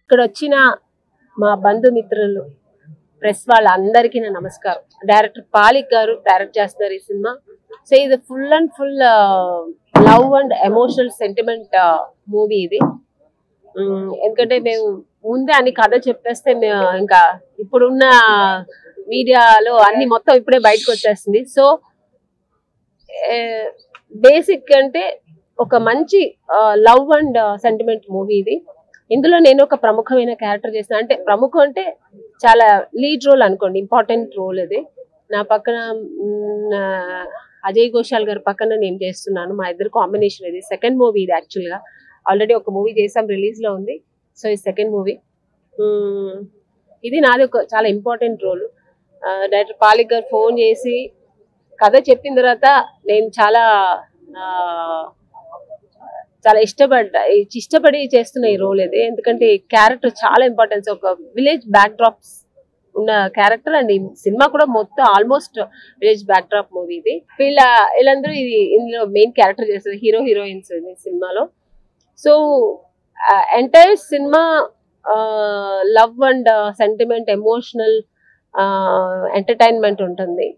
ఇక్కడ వచ్చిన మా బంధుమిత్రులు ప్రెస్ వాళ్ళందరికీ నా నమస్కారం. డైరెక్టర్ పాలిక్ గారు డైరెక్ట్ చేస్తున్నారు ఈ సినిమా. సో ఇది full and full love and emotional sentiment movie ఇది. ఎందుకంటే మేము ముందే అన్ని కథ చెప్పేస్తే ఇంకా ఇప్పుడున్న మీడియాలో అన్ని మొత్తం ఇప్పుడే బయటకు వచ్చేస్తుంది. సో బేసిక్ అంటే ఒక మంచి లవ్ అండ్ సెంటిమెంట్ మూవీ ఇది. ఇందులో నేను ఒక ప్రముఖమైన క్యారెక్టర్ చేసిన, అంటే ప్రముఖం అంటే చాలా లీడ్ రోల్ అనుకోండి, ఇంపార్టెంట్ రోల్ ఇది. నా పక్కన అజయ్ ఘోషాల్ గారి పక్కన నేను చేస్తున్నాను. మా ఇద్దరు కాంబినేషన్ ఇది. సెకండ్ మూవీ ఇది. యాక్చువల్గా ఆల్రెడీ ఒక మూవీ చేసాం, రిలీజ్ లో ఉంది. సో ఈ సెకండ్ మూవీ ఇది నాది ఒక చాలా ఇంపార్టెంట్ రోల్. డైరెక్టర్ పాలిక్ గారు ఫోన్ చేసి కథ చెప్పిన తర్వాత నేను చాలా ఇష్టపడి చేస్తున్న ఈ రోల్ ఇది. ఎందుకంటే ఈ క్యారెక్టర్ చాలా ఇంపార్టెన్స్. ఒక విలేజ్ బ్యాక్ డ్రాప్స్ ఉన్న క్యారెక్టర్ అండ్ ఈ సినిమా కూడా మొత్తం almost village back drop movie ఇది. వీళ్ళందరూ ఇందులో మెయిన్ క్యారెక్టర్ చేస్తారు, హీరో హీరోయిన్స్ ఈ సినిమాలో. So entire cinema love and sentiment, emotional, entertainment ఉంటుంది.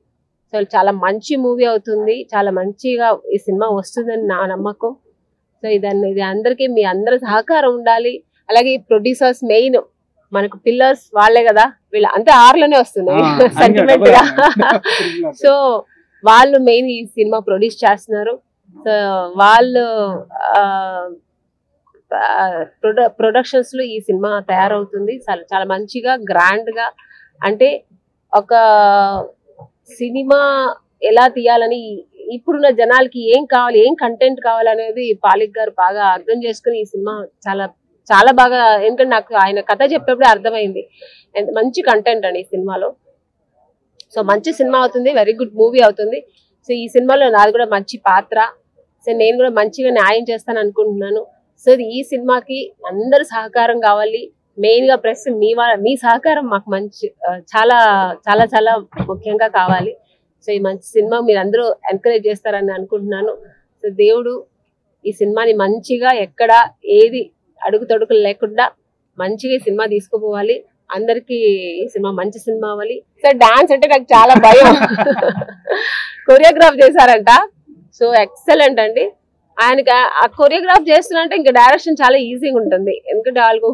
సో చాలా మంచి మూవీ అవుతుంది. చాలా మంచిగా ఈ సినిమా వస్తుందని నా నమ్మకం. సో ఇది అందరికీ మీ అందరి సహకారం ఉండాలి. అలాగే ఈ ప్రొడ్యూసర్స్ మెయిన్ మనకు పిల్లర్స్ వాళ్ళే కదా, వీళ్ళు అంతే ఆర్లోనే వస్తున్నాయి సెంటిమెంట్ గా. సో వాళ్ళు మెయిన్ ఈ సినిమా ప్రొడ్యూస్ చేస్తున్నారు. సో వాళ్ళు ప్రొడక్షన్స్ లో ఈ సినిమా తయారవుతుంది. చాలా మంచిగా, గ్రాండ్ గా, అంటే ఒక సినిమా ఎలా తీయాలని, ఇప్పుడున్న జనాలకి ఏం కావాలి, ఏం కంటెంట్ కావాలనేది పాలిక్ గారు బాగా అర్థం చేసుకుని ఈ సినిమా చాలా బాగా, ఎందుకంటే నాకు ఆయన కథ చెప్పేప్పుడే అర్థమైంది మంచి కంటెంట్ అండి ఈ సినిమాలో. సో మంచి సినిమా అవుతుంది, వెరీ గుడ్ మూవీ అవుతుంది. సో ఈ సినిమాలో నాది కూడా మంచి పాత్ర. సో నేను కూడా మంచిగా న్యాయం చేస్తాను అనుకుంటున్నాను. సో ఈ సినిమాకి అందరు సహకారం కావాలి. మెయిన్ గా ప్రెస్ మీ సహకారం మాకు చాలా చాలా చాలా ముఖ్యంగా కావాలి. సో ఈ మంచి సినిమా మీరు అందరూ ఎంకరేజ్ చేస్తారని అనుకుంటున్నాను. సో దేవుడు ఈ సినిమాని మంచిగా, ఎక్కడ ఏది అడుగు తొడుకులు లేకుండా మంచిగా ఈ సినిమా తీసుకుపోవాలి. అందరికి ఈ సినిమా మంచి సినిమా అవ్వాలి. సో డాన్స్ అంటే నాకు చాలా భయం. కొరియోగ్రాఫ్ చేశారంట. సో ఎక్సలెంట్ అండి. ఆయనకి ఆ కొరియోగ్రాఫ్ చేస్తున్నంటే ఇంకా డైరెక్షన్ చాలా ఈజీగా ఉంటుంది. ఎందుకంటే వాళ్ళకి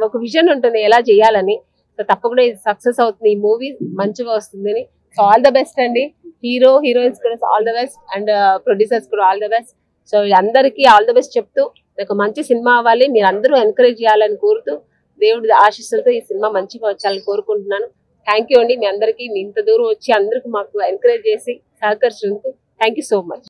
ఒక విజన్ ఉంటుంది ఎలా చేయాలని. సో తప్పకుండా ఇది సక్సెస్ అవుతుంది. ఈ మూవీ మంచిగా వస్తుందని. సో ఆల్ ద బెస్ట్ అండి. హీరో హీరోయిన్స్ కూడా all the best, and producers కూడా ఆల్ ద బెస్ట్. సో అందరికీ ఆల్ ద బెస్ట్ చెప్తూ నాకు మంచి సినిమా అవ్వాలి, మీరు అందరూ ఎంకరేజ్ చేయాలని కోరుతూ, దేవుడి ఆశీస్సులతో ఈ సినిమా మంచిగా వచ్చాలని కోరుకుంటున్నాను. థ్యాంక్ యూ అండి మీ అందరికీ. మీ ఇంత దూరం వచ్చి అందరికి మాకు ఎంకరేజ్ చేసి సహకరించినందుకు థ్యాంక్ యూ సో మచ్.